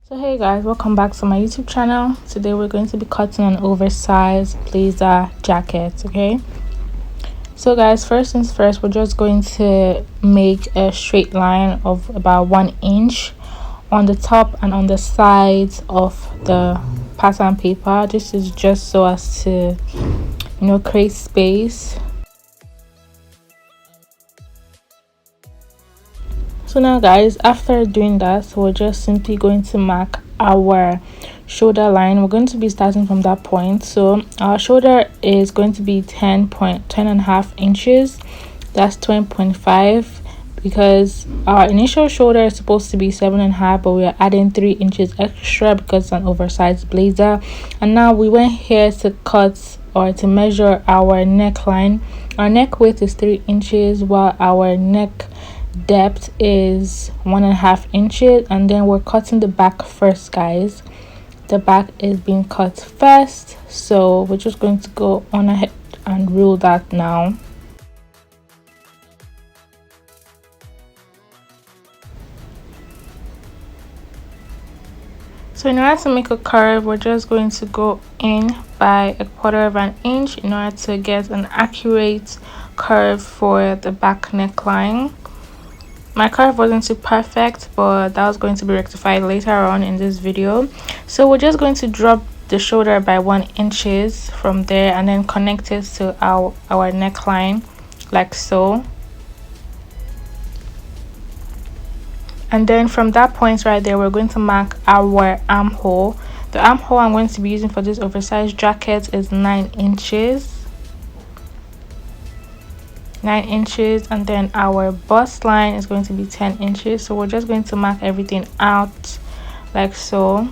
So hey guys, welcome back to my YouTube channel. Today we're going to be cutting an oversized blazer jacket. Okay, so guys, first things first, we're just going to make a straight line of about 1 inch on the top and on the sides of the pattern paper. This is just so as to create space. So now guys, after doing that, we're just simply going to mark our shoulder line. We're going to be starting from that point. So our shoulder is going to be 10.5 inches. That's 20.5 because our initial shoulder is supposed to be 7.5, but we are adding 3 inches extra because it's an oversized blazer. And now we went here to cut or to measure our neckline. Our neck width is 3 inches while our neck depth is 1.5 inches, and then we're cutting the back first, guys. The back is being cut first, so we're just going to go on ahead and rule that now. So in order to make a curve, we're just going to go in by 1/4 inch in order to get an accurate curve for the back neckline. My curve wasn't too perfect, but that was going to be rectified later on in this video. So we're just going to drop the shoulder by 1 inches from there and then connect it to our neckline like so. And then from that point right there, we're going to mark our armhole. The armhole I'm going to be using for this oversized jacket is 9 inches. 9 inches, and then our bust line is going to be 10 inches. So we're just going to mark everything out like so.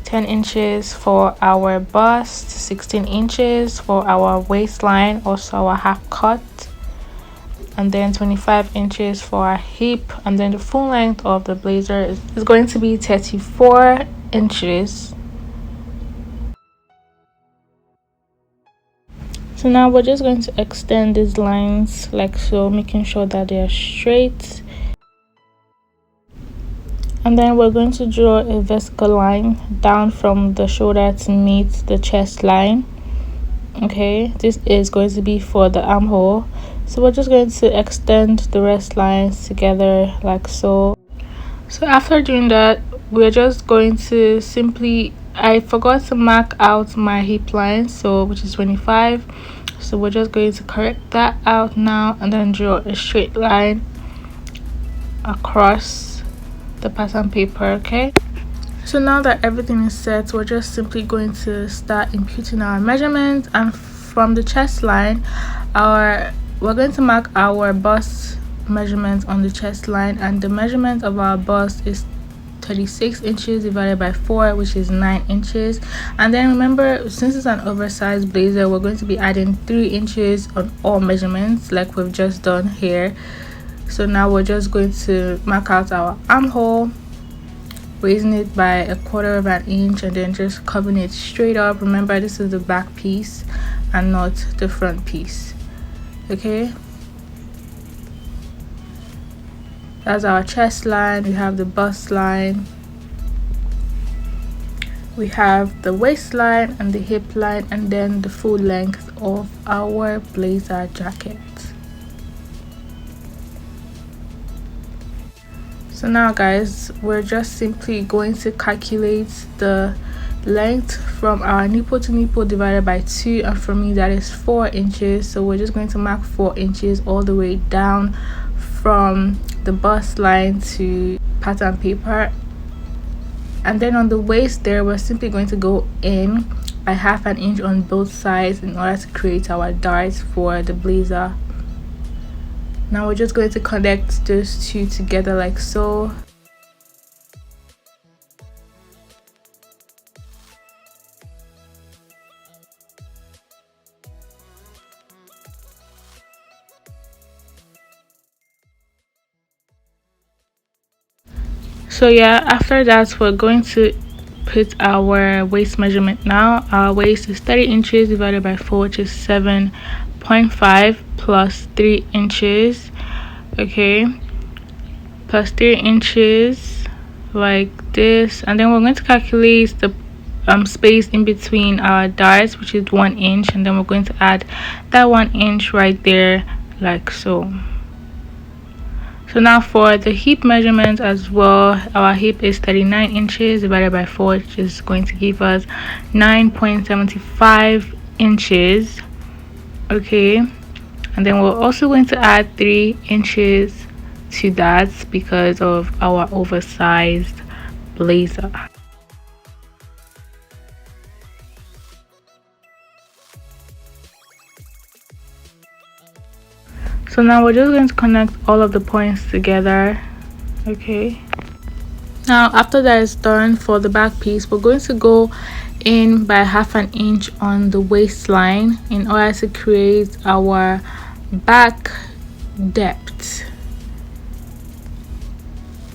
10 inches for our bust, 16 inches for our waistline, also our half cut, and then 25 inches for our hip. And then the full length of the blazer is going to be 34 inches. So now we're just going to extend these lines like so, making sure that they are straight. And then we're going to draw a vertical line down from the shoulder to meet the chest line. Okay, this is going to be for the armhole. So we're just going to extend the rest lines together like so. So after doing that, we're just going to simply, I forgot to mark out my hip line, so which is 25. So we're just going to correct that out now and then draw a straight line across the pattern paper. Okay, so now that everything is set, we're just simply going to start imputing our measurements. And from the chest line, we're going to mark our bust measurement on the chest line, and the measurement of our bust is 36 inches divided by 4, which is 9 inches. And then remember, since it's an oversized blazer, we're going to be adding 3 inches on all measurements like we've just done here. So now we're just going to mark out our armhole, raising it by 1/4 inch, and then just covering it straight up. Remember, this is the back piece and not the front piece. Okay, that's our chest line. We have the bust line, we have the waistline and the hip line, and then the full length of our blazer jacket. So now guys, we're just simply going to calculate the length from our nipple to nipple divided by 2, and for me that is 4 inches. So we're just going to mark 4 inches all the way down from the bust line to pattern paper. And then on the waist there, we're simply going to go in by 1/2 inch on both sides in order to create our darts for the blazer. Now we're just going to connect those two together like so. So yeah, after that we're going to put our waist measurement now. Our waist is 30 inches divided by 4, which is 7.5 plus 3 inches. Okay, plus 3 inches like this, and then we're going to calculate the space in between our darts, which is 1 inch, and then we're going to add that 1 inch right there, like so. So now for the hip measurement as well, our hip is 39 inches divided by 4, which is going to give us 9.75 inches. Okay, and then we're also going to add 3 inches to that because of our oversized blazer. So now we're just going to connect all of the points together. Okay, now after that is done, for the back piece we're going to go in by 1/2 inch on the waistline in order to create our back depth.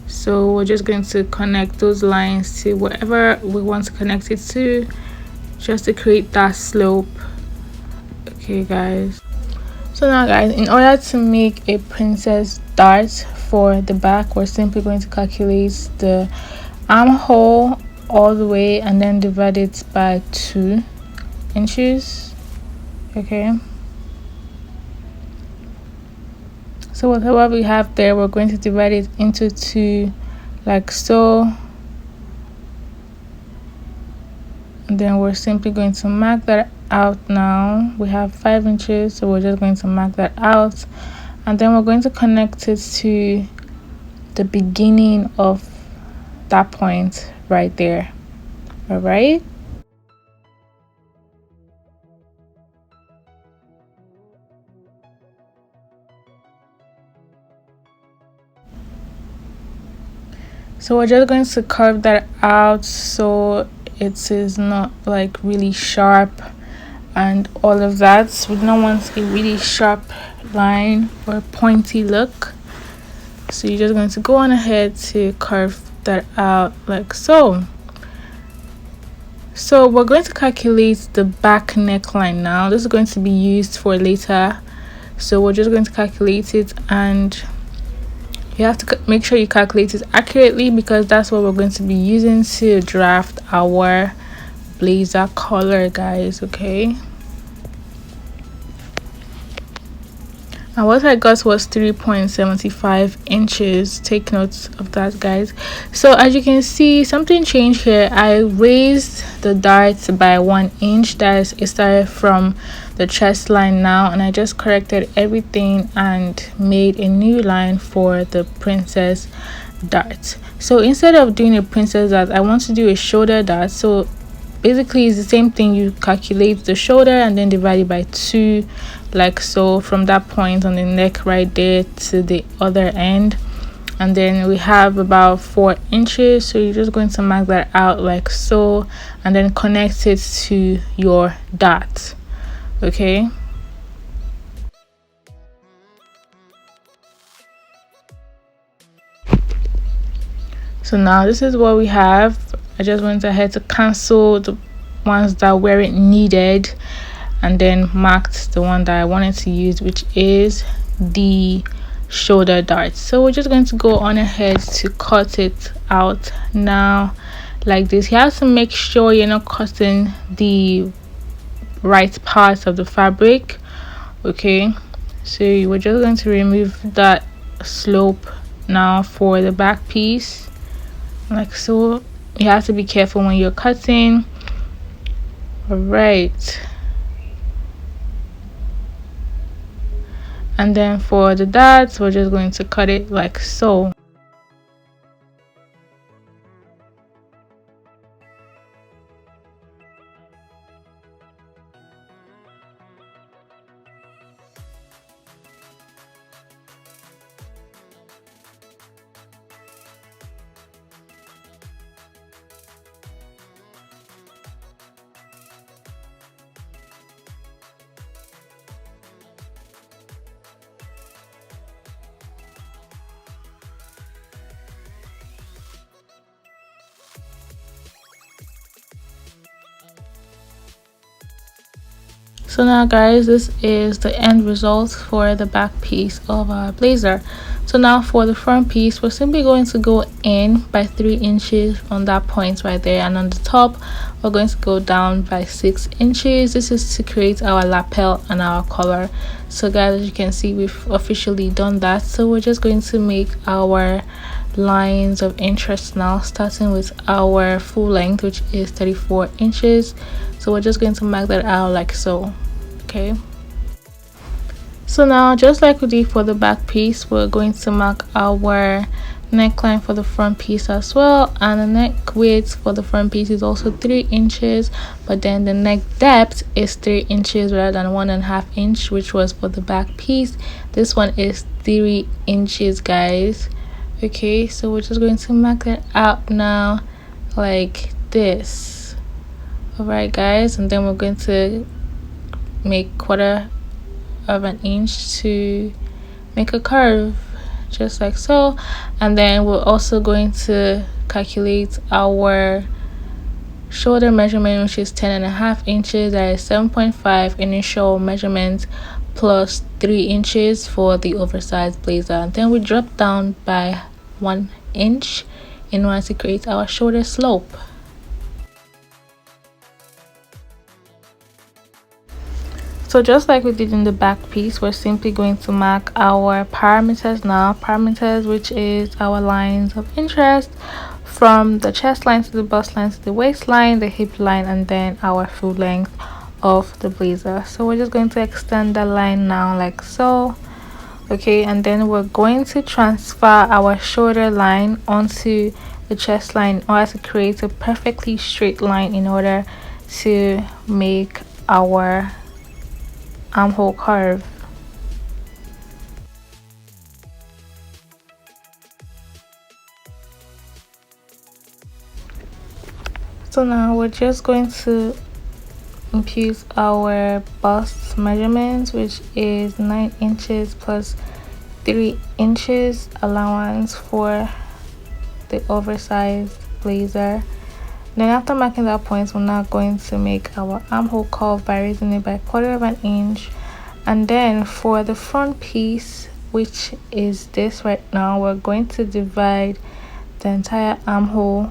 So we're just going to connect those lines to wherever we want to connect it to, just to create that slope. Okay guys, so now guys, in order to make a princess dart for the back, we're simply going to calculate the armhole all the way and then divide it by 2 inches. Okay, so whatever we have there, we're going to divide it into 2, like so, and then we're simply going to mark that out. Now we have 5 inches, so we're just going to mark that out, and then we're going to connect it to the beginning of that point right there. All right, so we're just going to curve that out so it is not like really sharp and all of that. We don't want a really sharp line or pointy look, so you're just going to go on ahead to curve that out like so. So we're going to calculate the back neckline now. This is going to be used for later, so we're just going to calculate it, and you have to make sure you calculate it accurately because that's what we're going to be using to draft our blazer color, guys. Okay, and what I got was 3.75 inches. Take notes of that, guys. So as you can see, something changed here. I raised the dart by 1 inch. That is, it started from the chest line now, and I just corrected everything and made a new line for the princess dart. So instead of doing a princess dart, I want to do a shoulder dart. So basically it's the same thing. You calculate the shoulder and then divide it by 2, like so, from that point on the neck right there to the other end, and then we have about 4 inches. So you're just going to mark that out like so, and then connect it to your dart. Okay, so now this is what we have. I just went ahead to cancel the ones that weren't needed and then marked the one that I wanted to use, which is the shoulder dart. So we're just going to go on ahead to cut it out now like this. You have to make sure you're not cutting the right parts of the fabric. Okay, so we're just going to remove that slope now for the back piece like so. You have to be careful when you're cutting. All right, and then for the darts, we're just going to cut it like so. So now guys, this is the end result for the back piece of our blazer. So now for the front piece, we're simply going to go in by 3 inches on that point right there, and on the top we're going to go down by 6 inches. This is to create our lapel and our collar. So guys, as you can see, we've officially done that. So we're just going to make our lines of interest now, starting with our full length, which is 34 inches. So we're just going to mark that out like so. Okay, so now just like we did for the back piece, we're going to mark our neckline for the front piece as well, and the neck width for the front piece is also 3 inches, but then the neck depth is 3 inches rather than 1.5 inch, which was for the back piece. This one is 3 inches, guys. Okay, so we're just going to mark it out now like this. All right, guys, and then we're going to make 1/4 of an inch to make a curve, just like so. And then we're also going to calculate our shoulder measurement, which is 10.5 inches. That is 7.5 initial measurement plus 3 inches for the oversized blazer, and then we drop down by 1 inch in order to create our shoulder slope. So just like we did in the back piece, we're simply going to mark our parameters now. Parameters, which is our lines of interest from the chest line to the bust line to the waistline, the hip line, and then our full length of the blazer. So we're just going to extend the line now like so. Okay, and then we're going to transfer our shoulder line onto the chest line in order to create a perfectly straight line in order to make our armhole curve. So now we're just going to impute our bust measurements, which is 9 inches plus 3 inches allowance for the oversized blazer. Then after marking that point, we're now going to make our armhole curve by raising it by 1/4 of an inch. And then for the front piece, which is this right now, we're going to divide the entire armhole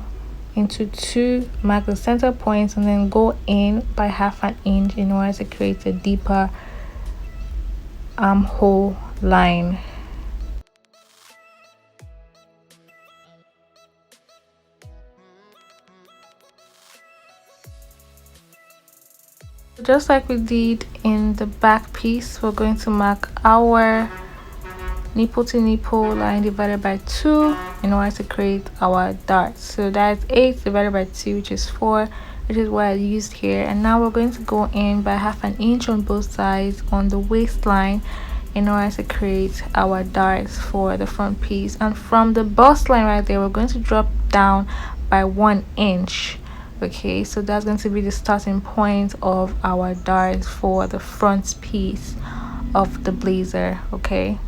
into 2, mark the center points, and then go in by 1/2 an inch in order to create a deeper armhole line. Just like we did in the back piece, we're going to mark our nipple to nipple line divided by 2 in order to create our darts. So that's 8 divided by 2, which is 4, which is what I used here. And now we're going to go in by 1/2 an inch on both sides on the waistline in order to create our darts for the front piece. And from the bust line right there, we're going to drop down by 1 inch. Okay, so that's going to be the starting point of our darts for the front piece of the blazer. Okay,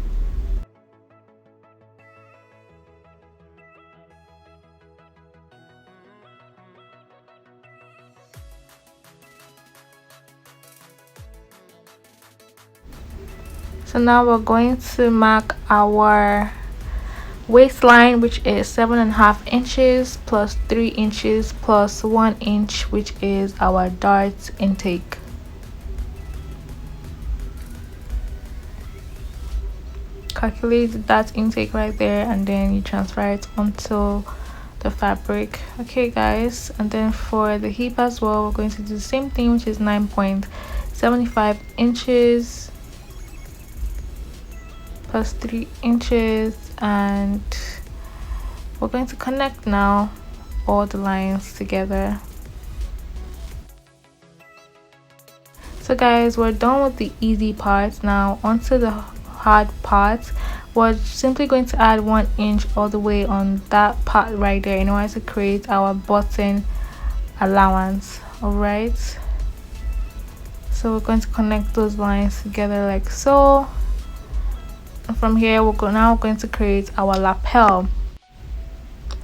so now we're going to mark our waistline, which is 7.5 inches plus 3 inches plus 1 inch, which is our dart intake. Calculate that intake right there, and then you transfer it onto the fabric. Okay guys, and then for the hip as well, we're going to do the same thing, which is 9.75 inches plus 3 inches, and we're going to connect now all the lines together. So guys, we're done with the easy parts. Now onto the hard part. We're simply going to add 1 inch all the way on that part right there in order to create our button allowance. All right, so we're going to connect those lines together like so. From here we're going to create our lapel.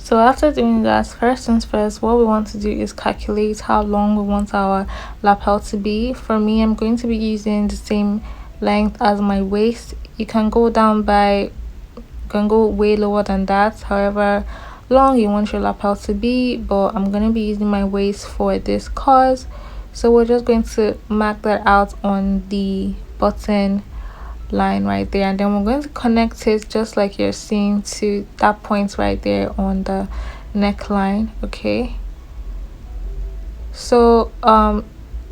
So after doing that, first things first, what we want to do is calculate how long we want our lapel to be. For me, I'm going to be using the same length as my waist. You can go down by You can go way lower than that, however long you want your lapel to be, but I'm going to be using my waist for this cause. So we're just going to mark that out on the button line right there, and then we're going to connect it just like you're seeing to that point right there on the neckline. Okay, so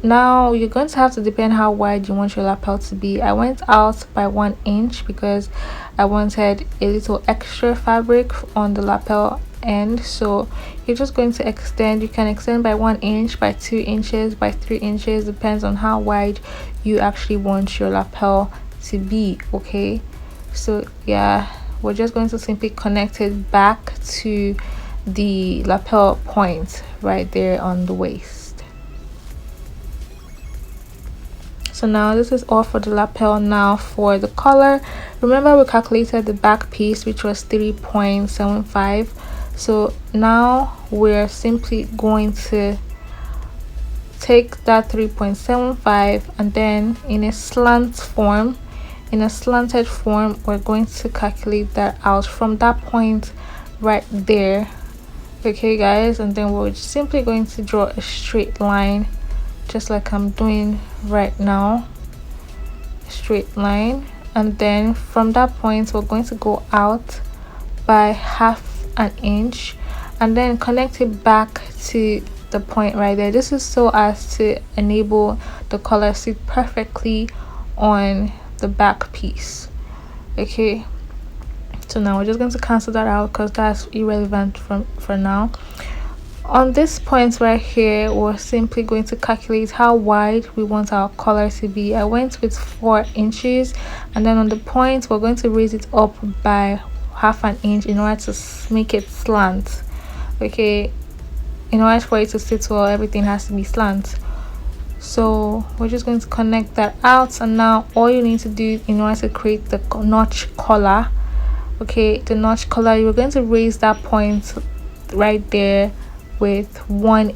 now you're going to have to depend how wide you want your lapel to be. I went out by 1 inch because I wanted a little extra fabric on the lapel end. So you're just going to extend. You can extend by 1 inch, by 2 inches, by 3 inches, depends on how wide you actually want your lapel to be. Okay, so yeah, we're just going to simply connect it back to the lapel point right there on the waist. So now this is all for the lapel. Now for the collar, remember we calculated the back piece, which was 3.75. so now we're simply going to take that 3.75 and then in a slanted form we're going to calculate that out from that point right there. Okay guys, and then we're simply going to draw a straight line just like I'm doing right now, straight line, and then from that point we're going to go out by 1/2 inch and then connect it back to the point right there. This is so as to enable the collar to sit perfectly on the back piece. Okay, so now we're just going to cancel that out because that's irrelevant for now. On this point right here, we're simply going to calculate how wide we want our collar to be. I went with 4 inches, and then on the point we're going to raise it up by 1/2 inch in order to make it slant. Okay, in order for it to sit well, everything has to be slant. So we're just going to connect that out, and now all you need to do in order to create the notch collar, okay, the notch collar, you're going to raise that point right there with 1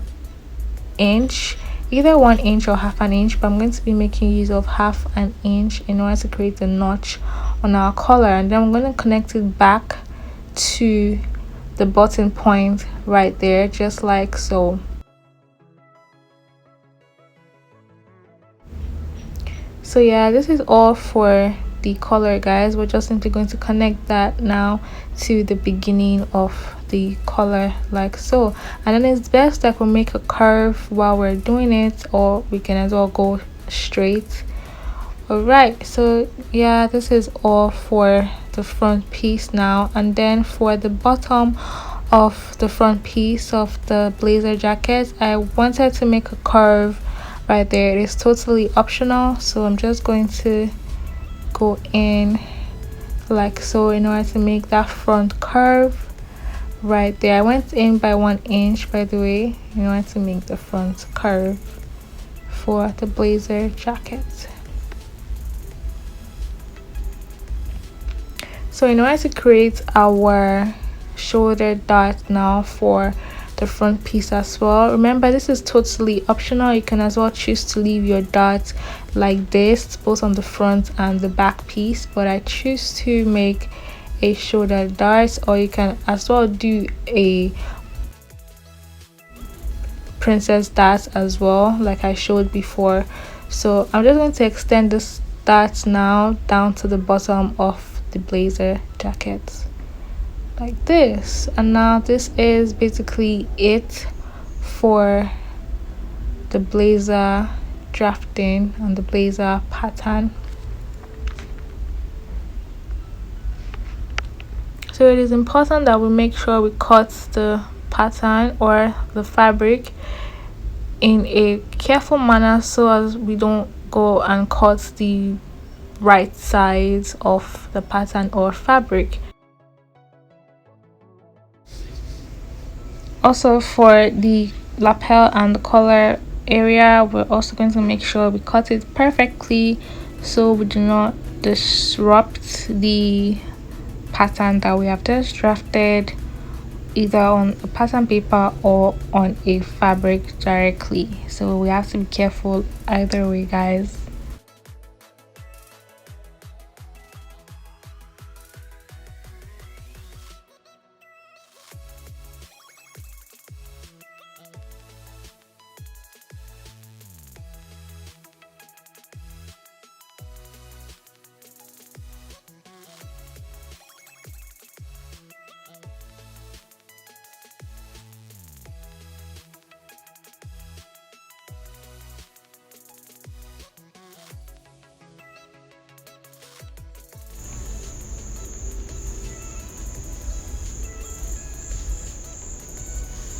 inch, either 1 inch or 1/2 inch, but I'm going to be making use of 1/2 inch in order to create the notch on our collar, and then I'm going to connect it back to the button point right there, just like so. So yeah, this is all for the collar guys. We're just simply going to connect that now to the beginning of the collar like so, and then it's best that we make a curve while we're doing it, or we can as well go straight. All right, so yeah, this is all for the front piece now, and then for the bottom of the front piece of the blazer jacket, I wanted to make a curve right there. It is totally optional, so I'm just going to go in like so in order to make that front curve right there. I went in by 1 inch, by the way, in order to make the front curve for the blazer jacket. So in order to create our shoulder dart now for the front piece as well, remember this is totally optional. You can as well choose to leave your dart like this, both on the front and the back piece, but I choose to make a shoulder dart, or you can as well do a princess dart as well like I showed before. So I'm just going to extend this dart now down to the bottom of the blazer jacket like this, and now this is basically it for the blazer drafting and the blazer pattern. So it is important that we make sure we cut the pattern or the fabric in a careful manner so as we don't go and cut the right sides of the pattern or fabric. Also for the lapel and the collar area, we're also going to make sure we cut it perfectly so we do not disrupt the pattern that we have just drafted, either on a pattern paper or on a fabric directly. So we have to be careful either way guys. . 。 . 。 . . . . . . . . . . . . . . . . . . . . . . . . . . . . . . . . . . . . . . . . . . . . . . . . . . . . . . 。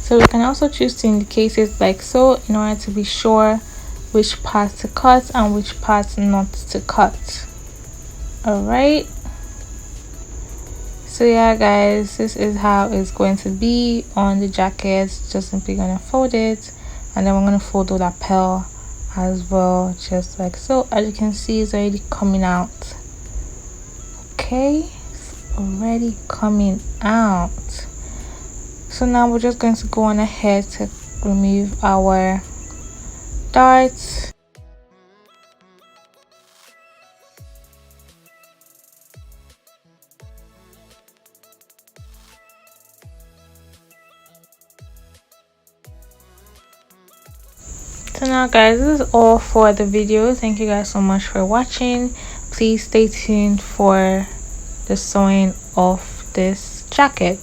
So we can also choose to indicate it like so in order to be sure which part to cut and which part not to cut. All right, so yeah guys, this is how it's going to be on the jacket. Just simply gonna fold it, and then we're gonna fold the lapel as well, just like so. As you can see, it's already coming out. Okay, it's already coming out. So now we're just going to go on ahead to remove our darts. So now guys, this is all for the video. Thank you guys so much for watching. Please stay tuned for the sewing of this jacket.